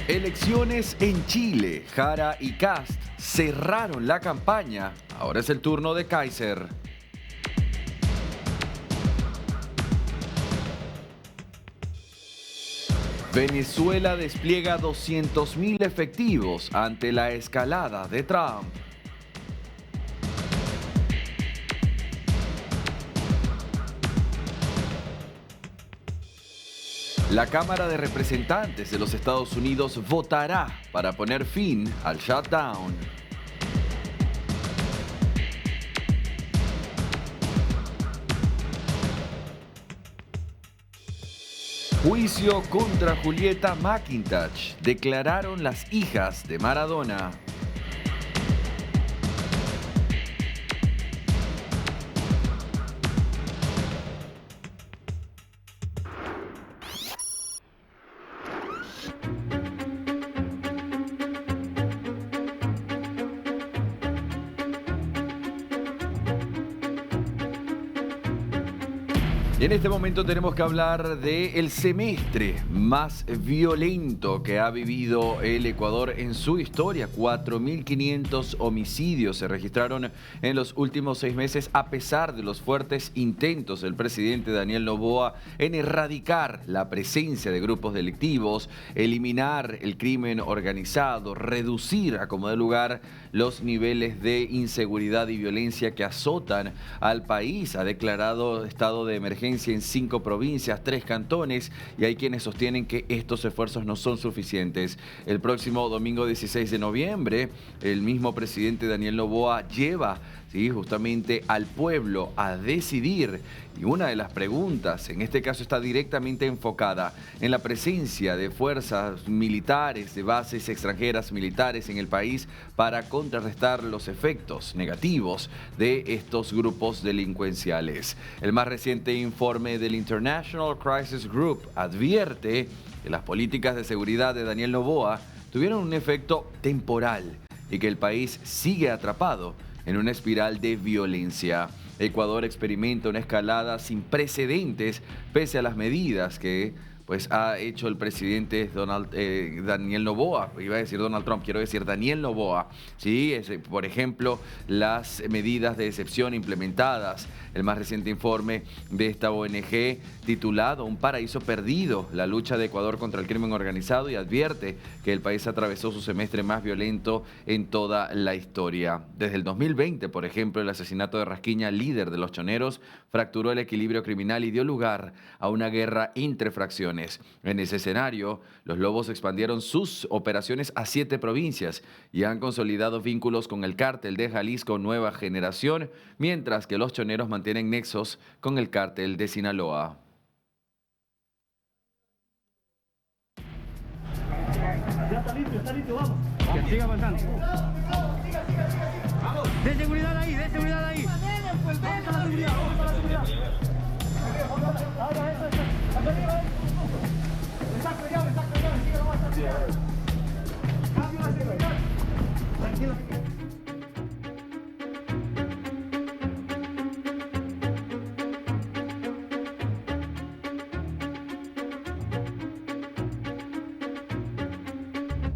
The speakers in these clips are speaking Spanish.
Elecciones en Chile. Jara y Kast cerraron la campaña. Ahora es el turno de Kaiser. Venezuela despliega 200.000 efectivos ante la escalada de Trump. La Cámara de Representantes de los Estados Unidos votará para poner fin al shutdown. Juicio contra Julieta McIntosh. Declararon las hijas de Maradona. Y en este momento tenemos que hablar del semestre más violento que ha vivido el Ecuador en su historia. 4.500 homicidios se registraron en los últimos 6 meses, a pesar de los fuertes intentos del presidente Daniel Noboa en erradicar la presencia de grupos delictivos, eliminar el crimen organizado, reducir a como de lugar los niveles de inseguridad y violencia que azotan al país. Ha declarado estado de emergencia en 5 provincias, 3 cantones, y hay quienes sostienen que estos esfuerzos no son suficientes. El próximo domingo 16 de noviembre, el mismo presidente Daniel Noboa lleva justamente al pueblo a decidir, y una de las preguntas en este caso está directamente enfocada en la presencia de fuerzas militares, de bases extranjeras militares en el país para contrarrestar los efectos negativos de estos grupos delincuenciales. El más reciente informe del International Crisis Group advierte que las políticas de seguridad de Daniel Noboa tuvieron un efecto temporal y que el país sigue atrapado en una espiral de violencia. Ecuador experimenta una escalada sin precedentes pese a las medidas que ha hecho el presidente Daniel Noboa. Iba a decir Donald Trump, quiero decir Daniel Noboa. Sí, por ejemplo, las medidas de excepción implementadas. El más reciente informe de esta ONG titulado Un paraíso perdido, la lucha de Ecuador contra el crimen organizado, y advierte que el país atravesó su semestre más violento en toda la historia. Desde el 2020, por ejemplo, el asesinato de Rasquiña, líder de los choneros, fracturó el equilibrio criminal y dio lugar a una guerra entre fracciones. En ese escenario, los Lobos expandieron sus operaciones a 7 provincias y han consolidado vínculos con el cártel de Jalisco Nueva Generación, mientras que los choneros mantienen nexos con el cártel de Sinaloa. Ya está limpio, vamos. Que siga avanzando. De seguridad ahí, de seguridad ahí. Vamos a la seguridad, vamos a la seguridad. Ahora, eso. Hasta arriba, Exacto, sigue nomás, así. Cambio la seguridad. Tranquilo.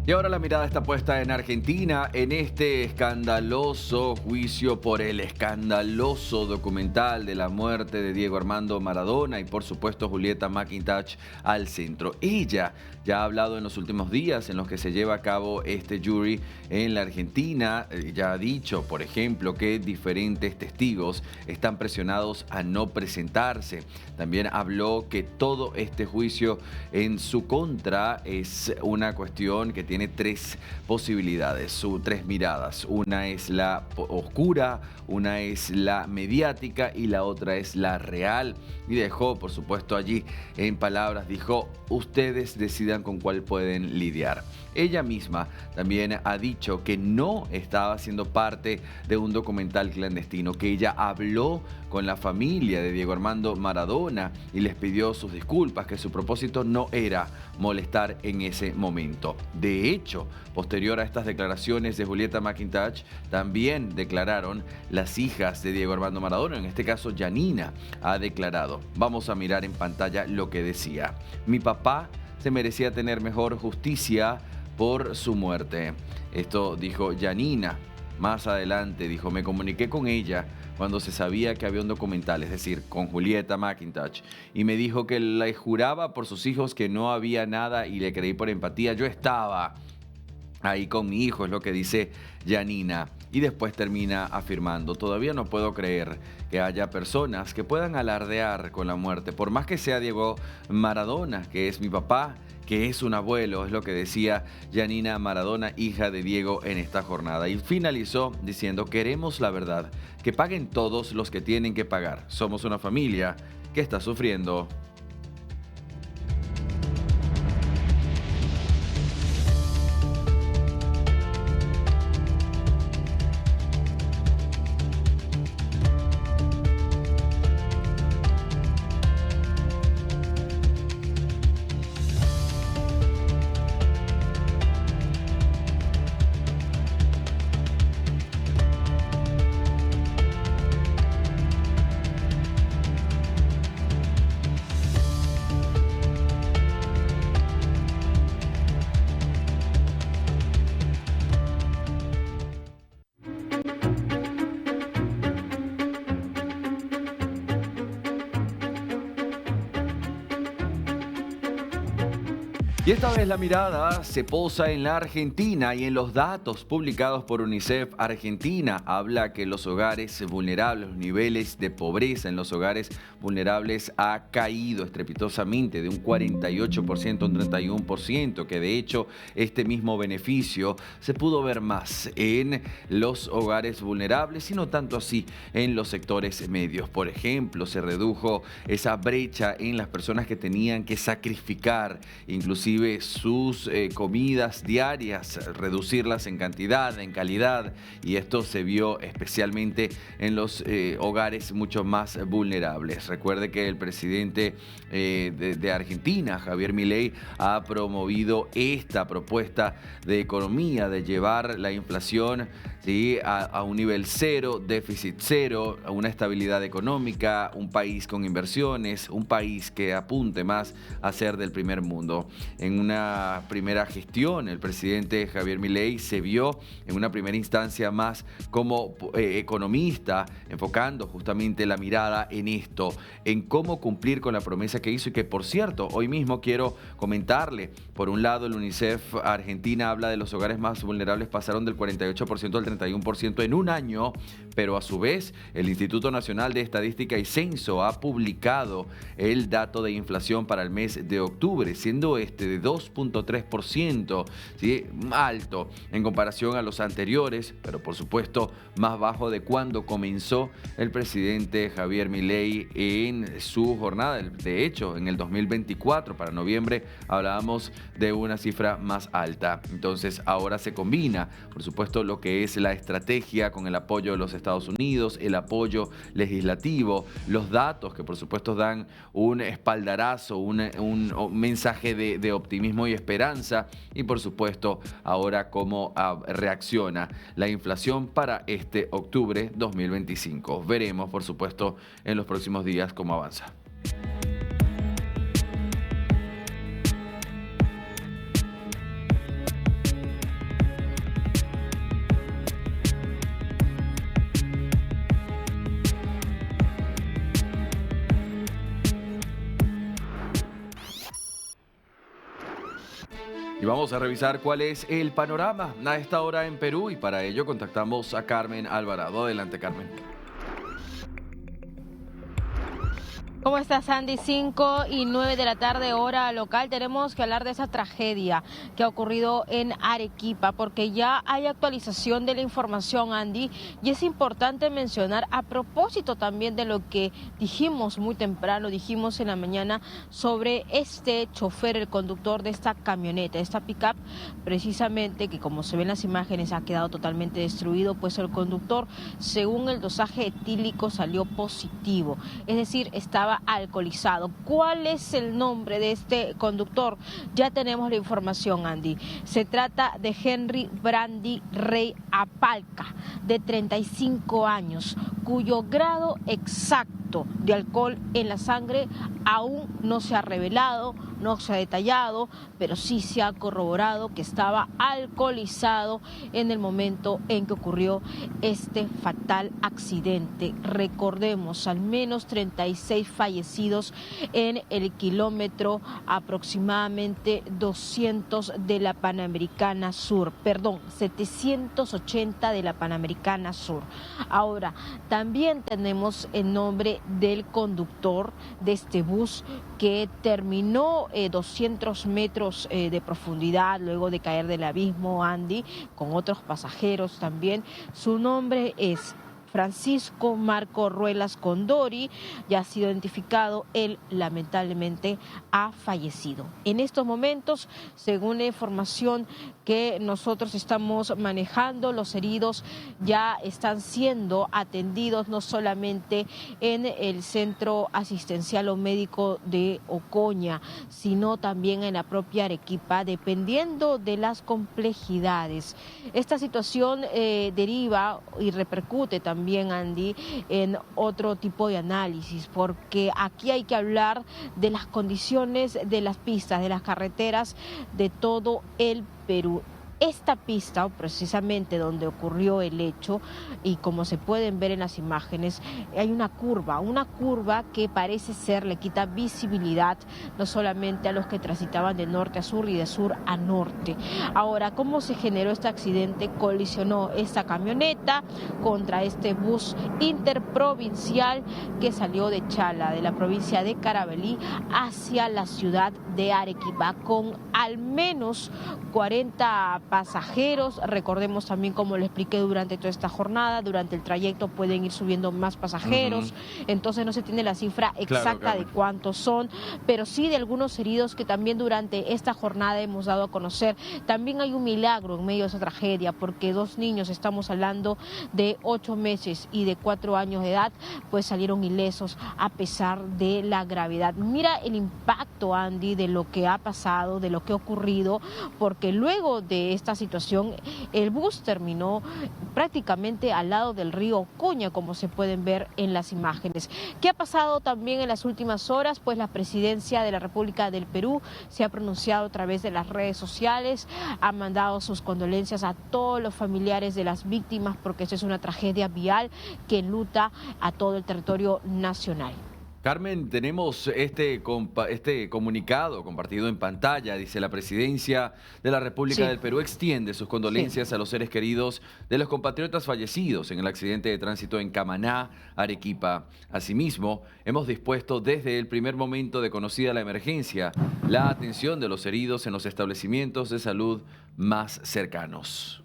Y ahora la mirada está puesta en Argentina, en este escandaloso juicio por el escandaloso documental de la muerte de Diego Armando Maradona y por supuesto Julieta McIntosh al centro. Ella ya ha hablado en los últimos días en los que se lleva a cabo este jury en la Argentina. Ya ha dicho, por ejemplo, que diferentes testigos están presionados a no presentarse. También habló que todo este juicio en su contra es una cuestión que tiene 3 posibilidades, 3 miradas. Una es la oscura, una es la mediática y la otra es la real. Y dejó, por supuesto, allí en palabras, dijo, ustedes decidan con cuál pueden lidiar. Ella misma también ha dicho que no estaba siendo parte de un documental clandestino, que ella habló con la familia de Diego Armando Maradona y les pidió sus disculpas, que su propósito no era molestar en ese momento. De hecho, posterior a estas declaraciones de Julieta McIntosh, también declararon las hijas de Diego Armando Maradona, en este caso Yanina ha declarado. Vamos a mirar en pantalla lo que decía. Mi papá se merecía tener mejor justicia por su muerte. Esto dijo Yanina. Más adelante dijo, me comuniqué con ella cuando se sabía que había un documental, es decir, con Julieta McIntosh, y me dijo que le juraba por sus hijos que no había nada y le creí por empatía. Yo estaba ahí con mi hijo, es lo que dice Yanina. Y después termina afirmando, todavía no puedo creer que haya personas que puedan alardear con la muerte, por más que sea Diego Maradona, que es mi papá, que es un abuelo, es lo que decía Yanina Maradona, hija de Diego, en esta jornada. Y finalizó diciendo, queremos la verdad, que paguen todos los que tienen que pagar. Somos una familia que está sufriendo. Y esta vez la mirada se posa en la Argentina y en los datos publicados por UNICEF Argentina. Habla que los hogares vulnerables, los niveles de pobreza en los hogares vulnerables ha caído estrepitosamente de un 48% a un 31%, que de hecho este mismo beneficio se pudo ver más en los hogares vulnerables y no tanto así en los sectores medios. Por ejemplo, se redujo esa brecha en las personas que tenían que sacrificar inclusive sus comidas diarias, reducirlas en cantidad, en calidad, y esto se vio especialmente en los hogares mucho más vulnerables. Recuerde que el presidente de Argentina, Javier Milei, ha promovido esta propuesta de economía, de llevar la inflación, ¿sí?, a un nivel cero, déficit cero, a una estabilidad económica, un país con inversiones, un país que apunte más a ser del primer mundo. En una primera gestión, el presidente Javier Milei se vio en una primera instancia más como economista, enfocando justamente la mirada en esto, en cómo cumplir con la promesa que hizo y que, por cierto, hoy mismo quiero comentarle. Por un lado, el UNICEF Argentina habla de los hogares más vulnerables pasaron del 48% al 31% en un año, pero a su vez el Instituto Nacional de Estadística y Censo ha publicado el dato de inflación para el mes de octubre, siendo este de 2.3%, ¿sí?, alto en comparación a los anteriores, pero por supuesto más bajo de cuando comenzó el presidente Javier Milei en su jornada. De hecho, en el 2024, para noviembre, hablábamos de una cifra más alta. Entonces, ahora se combina, por supuesto, lo que es la estrategia con el apoyo de los Estados Unidos, el apoyo legislativo, los datos que por supuesto dan un espaldarazo, un mensaje de optimismo y esperanza, y por supuesto ahora cómo reacciona la inflación para este octubre 2025. Veremos por supuesto en los próximos días cómo avanza. Y vamos a revisar cuál es el panorama a esta hora en Perú, y para ello contactamos a Carmen Alvarado. Adelante, Carmen. ¿Cómo estás, Andy? 5:09 de la tarde, hora local. Tenemos que hablar de esa tragedia que ha ocurrido en Arequipa, porque ya hay actualización de la información, Andy, y es importante mencionar, a propósito también de lo que dijimos muy temprano, dijimos en la mañana, sobre este chofer, el conductor de esta camioneta, esta pick-up, precisamente, que como se ven en las imágenes ha quedado totalmente destruido, pues el conductor, según el dosaje etílico, salió positivo, es decir, estaba alcoholizado. ¿Cuál es el nombre de este conductor? Ya tenemos la información, Andy. Se trata de Henry Brandy Rey Apalca, de 35 años, cuyo grado exacto aumento de alcohol en la sangre aún no se ha revelado, no se ha detallado, pero sí se ha corroborado que estaba alcoholizado en el momento en que ocurrió este fatal accidente. Recordemos, al menos 36 fallecidos en el kilómetro aproximadamente 200 de la Panamericana Sur, 780 de la Panamericana Sur. Ahora, también tenemos el nombre del conductor de este bus que terminó 200 metros de profundidad luego de caer del abismo, Andy, con otros pasajeros también. Su nombre es Francisco Marco Ruelas Condori, ya ha sido identificado, él lamentablemente ha fallecido. En estos momentos, según la información que nosotros estamos manejando, los heridos ya están siendo atendidos no solamente en el Centro Asistencial o Médico de Ocoña, sino también en la propia Arequipa, dependiendo de las complejidades. Esta situación deriva y repercute también, Andy, en otro tipo de análisis, porque aquí hay que hablar de las condiciones de las pistas, de las carreteras de todo el Perú. Esta pista, precisamente donde ocurrió el hecho, y como se pueden ver en las imágenes, hay una curva que parece ser, le quita visibilidad no solamente a los que transitaban de norte a sur y de sur a norte. Ahora, ¿cómo se generó este accidente? Colisionó esta camioneta contra este bus interprovincial que salió de Chala, de la provincia de Carabalí, hacia la ciudad de Arequipa, con al menos 40 pasajeros. Recordemos también, como lo expliqué durante toda esta jornada, durante el trayecto pueden ir subiendo más pasajeros, entonces no se tiene la cifra exacta de cuántos son, pero sí de algunos heridos que también durante esta jornada hemos dado a conocer. También hay un milagro en medio de esa tragedia, porque 2 niños, estamos hablando de 8 meses y de 4 años de edad, pues salieron ilesos a pesar de la gravedad. Mira el impacto, Andy, de lo que ha pasado, de lo que ha ocurrido, porque luego de esta situación el bus terminó prácticamente al lado del río Ocoña, como se pueden ver en las imágenes. ¿Qué ha pasado también en las últimas horas? Pues la Presidencia de la República del Perú se ha pronunciado a través de las redes sociales, ha mandado sus condolencias a todos los familiares de las víctimas, porque esto es una tragedia vial que enluta a todo el territorio nacional. Carmen, tenemos este comunicado compartido en pantalla. Dice: la Presidencia de la República del Perú extiende sus condolencias a los seres queridos de los compatriotas fallecidos en el accidente de tránsito en Camaná, Arequipa. Asimismo, hemos dispuesto desde el primer momento de conocida la emergencia la atención de los heridos en los establecimientos de salud más cercanos.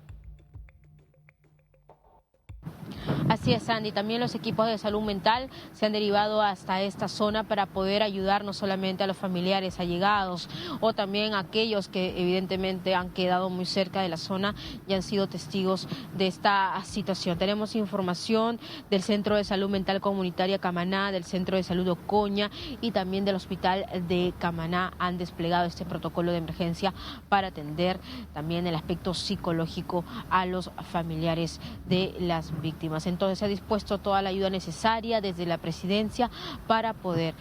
Así es, Andy. También los equipos de salud mental se han derivado hasta esta zona para poder ayudar no solamente a los familiares allegados o también a aquellos que evidentemente han quedado muy cerca de la zona y han sido testigos de esta situación. Tenemos información del Centro de Salud Mental Comunitaria Camaná, del Centro de Salud Ocoña y también del Hospital de Camaná. Han desplegado este protocolo de emergencia para atender también el aspecto psicológico a los familiares de las víctimas. Entonces se ha dispuesto toda la ayuda necesaria desde la Presidencia para poder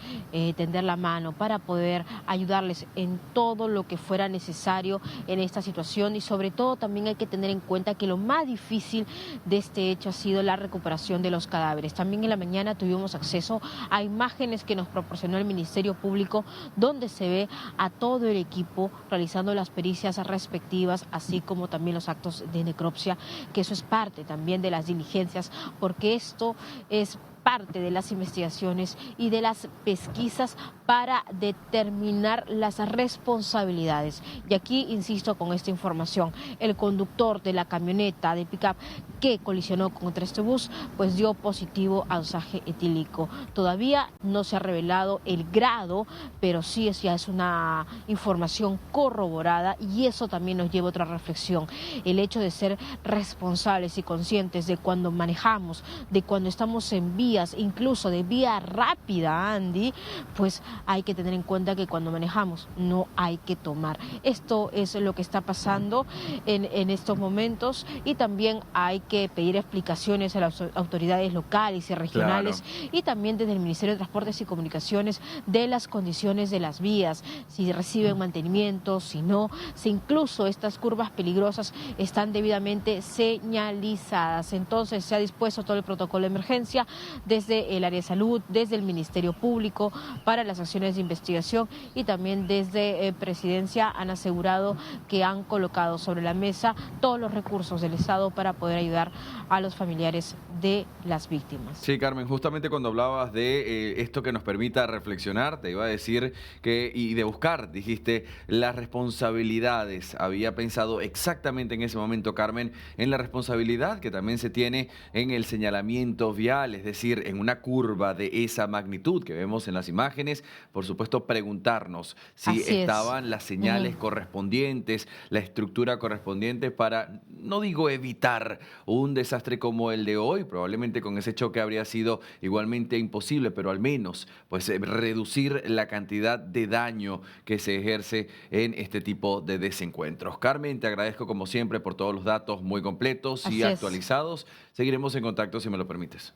tender la mano, para poder ayudarles en todo lo que fuera necesario en esta situación, y sobre todo también hay que tener en cuenta que lo más difícil de este hecho ha sido la recuperación de los cadáveres. También en la mañana tuvimos acceso a imágenes que nos proporcionó el Ministerio Público, donde se ve a todo el equipo realizando las pericias respectivas, así como también los actos de necropsia, que eso es parte también de las diligencias, porque esto es parte de las investigaciones y de las pesquisas para determinar las responsabilidades. Y aquí insisto con esta información: el conductor de la camioneta de pick-up que colisionó contra este bus pues dio positivo a dosaje etílico. Todavía no se ha revelado el grado, pero sí ya es una información corroborada, y eso también nos lleva a otra reflexión: el hecho de ser responsables y conscientes de cuando manejamos, de cuando estamos en vías, incluso de vía rápida, Andy, pues hay que tener en cuenta que cuando manejamos no hay que tomar. Esto es lo que está pasando en estos momentos, y también hay que pedir explicaciones a las autoridades locales y regionales, y también desde el Ministerio de Transportes y Comunicaciones, de las condiciones de las vías, si reciben mantenimiento, si no, si incluso estas curvas peligrosas están debidamente señalizadas. Entonces se ha dispuesto todo el protocolo de emergencia desde el área de salud, desde el Ministerio Público para las acciones de investigación, y también desde Presidencia han asegurado que han colocado sobre la mesa todos los recursos del Estado para poder ayudar a los familiares de las víctimas. Sí, Carmen, justamente cuando hablabas de esto que nos permita reflexionar, te iba a decir que, y de buscar, dijiste, las responsabilidades. Había pensado exactamente en ese momento, Carmen, en la responsabilidad que también se tiene en el señalamiento vial, es decir, en una curva de esa magnitud que vemos en las imágenes, por supuesto, preguntarnos si estaban las señales correspondientes, la estructura correspondiente para, no digo evitar un desastre como el de hoy, probablemente con ese choque habría sido igualmente imposible, pero al menos pues reducir la cantidad de daño que se ejerce en este tipo de desencuentros. Carmen, te agradezco como siempre por todos los datos muy completos y actualizados. Seguiremos en contacto si me lo permites.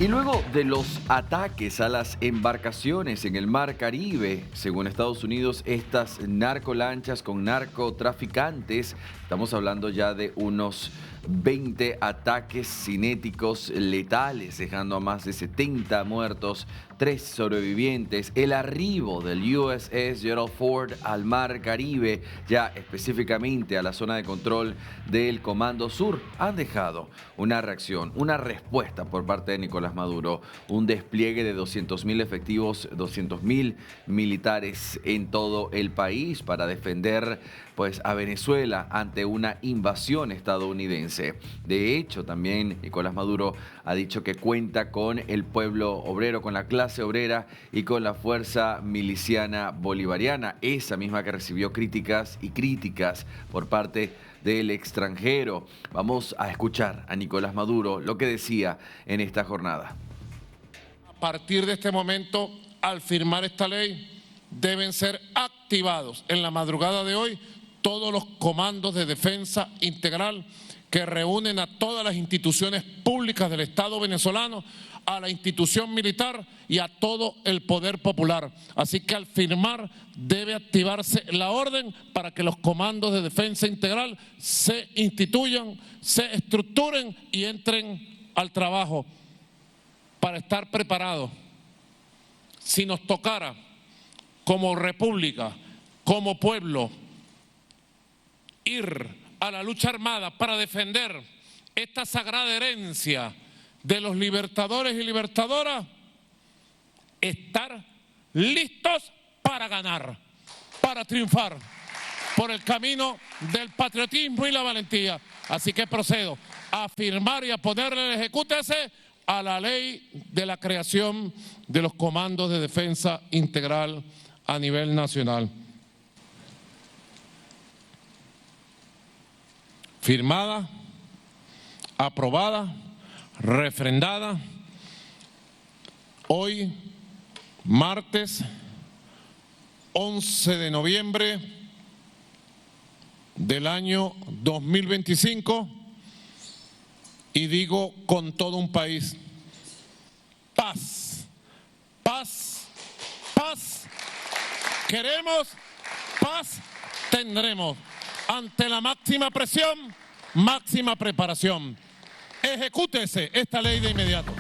Y luego de los ataques a las embarcaciones en el Mar Caribe, según Estados Unidos, estas narcolanchas con narcotraficantes, estamos hablando ya de unos 20 ataques cinéticos letales, dejando a más de 70 muertos, 3 sobrevivientes. El arribo del USS Gerald Ford al Mar Caribe, ya específicamente a la zona de control del Comando Sur, han dejado una reacción, una respuesta por parte de Nicolás Maduro, un despliegue de 200.000 efectivos, 200.000 militares en todo el país para defender pues a Venezuela ante una invasión estadounidense. De hecho, también Nicolás Maduro ha dicho que cuenta con el pueblo obrero, con la clase obrera y con la fuerza miliciana bolivariana, esa misma que recibió críticas por parte del extranjero. Vamos a escuchar a Nicolás Maduro lo que decía en esta jornada. A partir de este momento, al firmar esta ley, deben ser activados en la madrugada de hoy todos los comandos de defensa integral que reúnen a todas las instituciones públicas del Estado venezolano, a la institución militar y a todo el poder popular. Así que al firmar debe activarse la orden para que los comandos de defensa integral se instituyan, se estructuren y entren al trabajo para estar preparados. Si nos tocara como república, como pueblo, ir a la lucha armada para defender esta sagrada herencia de los libertadores y libertadoras, estar listos para ganar, para triunfar por el camino del patriotismo y la valentía. Así que procedo a firmar y a ponerle el ejecútese a la ley de la creación de los comandos de defensa integral a nivel nacional. Firmada, aprobada, refrendada, hoy, martes 11 de noviembre del año 2025, y digo con todo un país: paz, paz, paz. Queremos paz, tendremos. Ante la máxima presión, máxima preparación. Ejecútese esta ley de inmediato.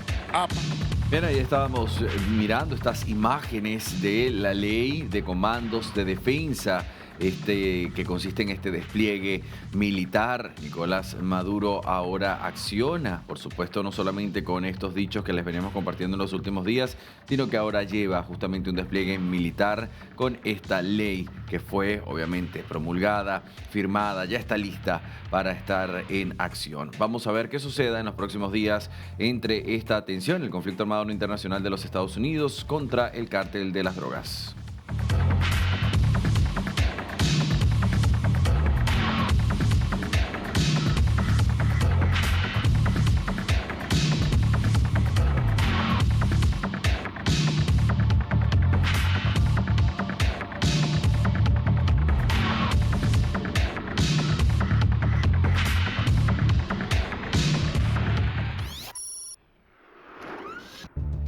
Bien, ahí estábamos mirando estas imágenes de la ley de comandos de defensa, que consiste en este despliegue militar. Nicolás Maduro ahora acciona, por supuesto, no solamente con estos dichos que les veníamos compartiendo en los últimos días, sino que ahora lleva justamente un despliegue militar con esta ley que que fue obviamente promulgada, firmada, ya está lista para estar en acción. Vamos a ver qué suceda en los próximos días entre esta tensión, el conflicto armado internacional de los Estados Unidos contra el cártel de las drogas.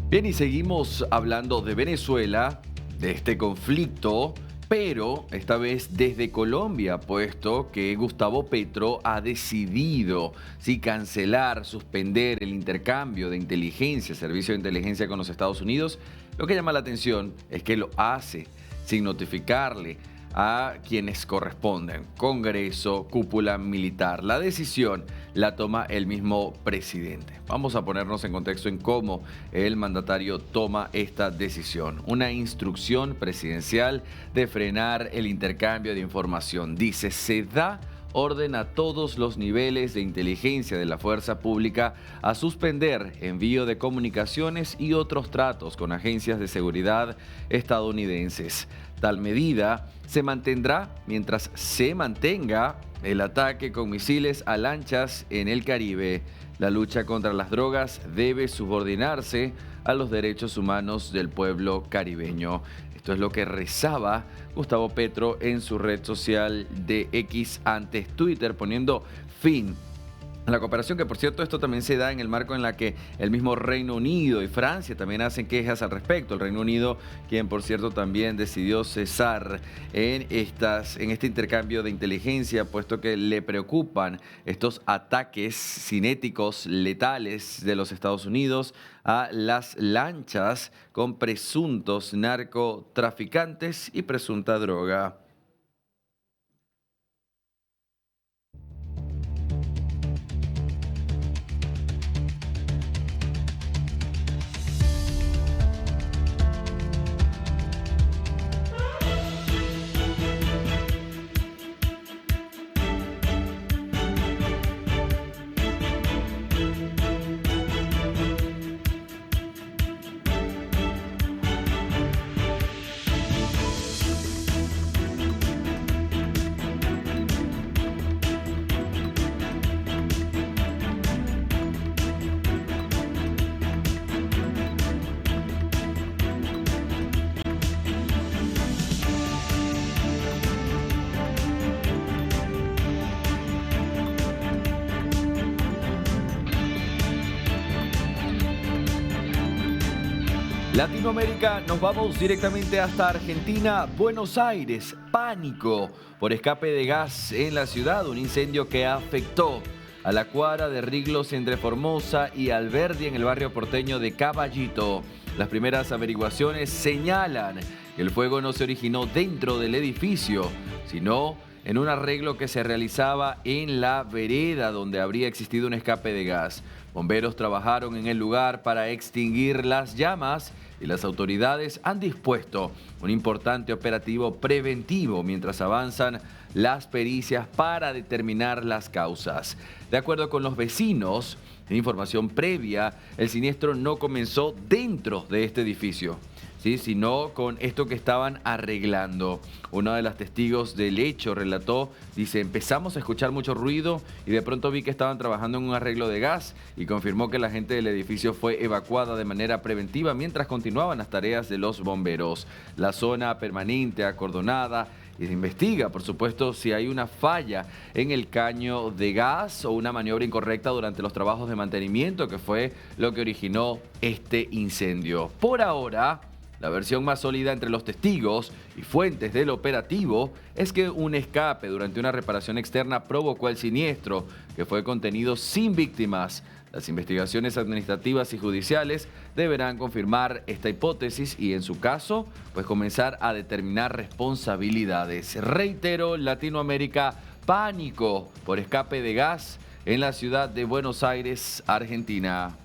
Bien, y seguimos hablando de Venezuela, de este conflicto, pero esta vez desde Colombia, puesto que Gustavo Petro ha decidido cancelar, suspender el intercambio de inteligencia, servicio de inteligencia con los Estados Unidos. Lo que llama la atención es que lo hace sin notificarle a quienes corresponden, Congreso, cúpula militar. La decisión la toma el mismo presidente. Vamos a ponernos en contexto en cómo el mandatario toma esta decisión. Una instrucción presidencial de frenar el intercambio de información. Dice, se da orden a todos los niveles de inteligencia de la fuerza pública a suspender envío de comunicaciones y otros tratos con agencias de seguridad estadounidenses. Tal medida se mantendrá mientras se mantenga el ataque con misiles a lanchas en el Caribe. La lucha contra las drogas debe subordinarse a los derechos humanos del pueblo caribeño. Esto es lo que rezaba Gustavo Petro en su red social de X, antes Twitter, poniendo fin a la cooperación, que por cierto esto también se da en el marco en la que el mismo Reino Unido y Francia también hacen quejas al respecto. El Reino Unido, quien por cierto también decidió cesar en este intercambio de inteligencia, puesto que le preocupan estos ataques cinéticos letales de los Estados Unidos a las lanchas con presuntos narcotraficantes y presunta droga. Latinoamérica, nos vamos directamente hasta Argentina, Buenos Aires. Pánico por escape de gas en la ciudad, un incendio que afectó a la cuadra de Riglos entre Formosa y Alberdi en el barrio porteño de Caballito. Las primeras averiguaciones señalan que el fuego no se originó dentro del edificio, sino en un arreglo que se realizaba en la vereda donde habría existido un escape de gas. Bomberos trabajaron en el lugar para extinguir las llamas y las autoridades han dispuesto un importante operativo preventivo mientras avanzan las pericias para determinar las causas. De acuerdo con los vecinos, en información previa, el siniestro no comenzó dentro de este edificio, sino con esto que estaban arreglando. Una de las testigos del hecho relató, dice, empezamos a escuchar mucho ruido y de pronto vi que estaban trabajando en un arreglo de gas y confirmó que la gente del edificio fue evacuada de manera preventiva mientras continuaban las tareas de los bomberos. La zona permanente acordonada y se investiga, por supuesto, si hay una falla en el caño de gas o una maniobra incorrecta durante los trabajos de mantenimiento, que fue lo que originó este incendio. Por ahora, la versión más sólida entre los testigos y fuentes del operativo es que un escape durante una reparación externa provocó el siniestro, que fue contenido sin víctimas. Las investigaciones administrativas y judiciales deberán confirmar esta hipótesis y, en su caso, pues comenzar a determinar responsabilidades. Reitero, Latinoamérica, pánico por escape de gas en la ciudad de Buenos Aires, Argentina.